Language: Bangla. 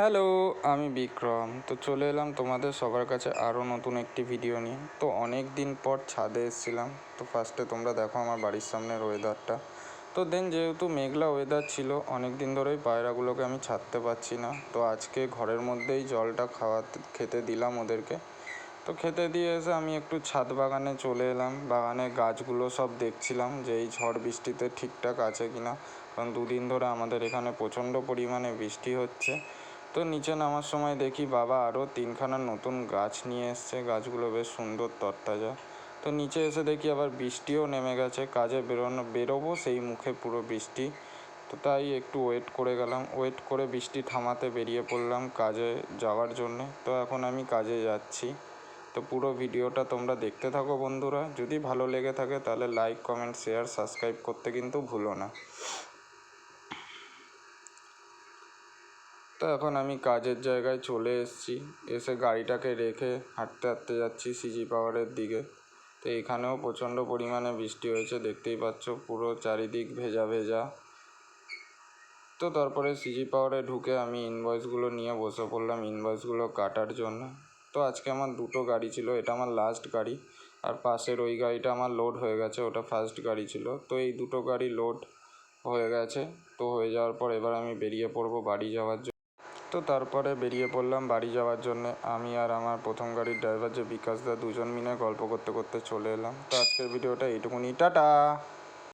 হ্যালো, আমি বিক্রম। তো চলে এলাম তোমাদের সবার কাছে আরও নতুন একটি ভিডিও নিয়ে। তো অনেক দিন পর ছাদে এসেছিলাম। তো ফার্স্টে তোমরা দেখো আমার বাড়ির সামনের ওয়েদারটা। তো দেন যেহেতু মেঘলা ওয়েদার ছিল, অনেক দিন ধরেই পায়রাগুলোকে আমি ছাড়তে পারছি না। তো আজকে ঘরের মধ্যেই জলটা খেতে দিলাম ওদেরকে। তো খেতে দিয়ে এসে আমি একটু ছাদ বাগানে চলে এলাম। বাগানে গাছগুলো সব দেখছিলাম যে এই ঝড় বৃষ্টিতে ঠিকঠাক আছে কি না, কারণ দুদিন ধরে আমাদের এখানে প্রচণ্ড পরিমাণে বৃষ্টি হচ্ছে। তো নিচে নামার সময় দেখি বাবা আরও তিনখানা নতুন গাছ নিয়ে এসছে। গাছগুলো বেশ সুন্দর তরতাজা। তো নিচে এসে দেখি আবার বৃষ্টিও নেমে গেছে। কাজে বেরোবো সেই মুখে পুরো বৃষ্টি। তো তাই একটু ওয়েট করে গেলাম, ওয়েট করে বৃষ্টি থামাতে বেরিয়ে পড়লাম কাজে যাওয়ার জন্যে। তো এখন আমি কাজে যাচ্ছি। তো পুরো ভিডিওটা তোমরা দেখতে থাকো বন্ধুরা। যদি ভালো লেগে থাকে তাহলে লাইক, কমেন্ট, শেয়ার, সাবস্ক্রাইব করতে কিন্তু ভুলো না। তো এখন আমি কাজের জায়গায় চলে এসেছি। এসে গাড়িটাকে রেখে হাঁটতে হাঁটতে যাচ্ছি সিজি পাওয়ারের দিকে। তো এখানেও প্রচণ্ড পরিমাণে বৃষ্টি হয়েছে, দেখতেই পাচ্ছ পুরো চারিদিক ভেজা ভেজা। তো তারপরে সিজি পাওয়ারে ঢুকে আমি ইনভয়েসগুলো নিয়ে বসে পড়লাম ইনভয়েসগুলো কাটার জন্য। তো আজকে আমার দুটো গাড়ি ছিল, এটা আমার লাস্ট গাড়ি। আর পাশের ওই গাড়িটা আমার লোড হয়ে গেছে, ওটা ফার্স্ট গাড়ি ছিল। তো এই দুটো গাড়ি লোড হয়ে গেছে। তো হয়ে যাওয়ার পর এবার আমি বেরিয়ে পড়বো বাড়ি যাওয়ার জন্য। তো তারপরে বেরিয়ে পড়লাম বাড়ি যাওয়ার জন্য। আমি আর আমার প্রথম গাড়ির ড্রাইভার যে বিকাশদা, দুজন মিলে গল্প করতে করতে চলে এলাম। তো আজকের ভিডিওটা এইটুকুনি, টাটা।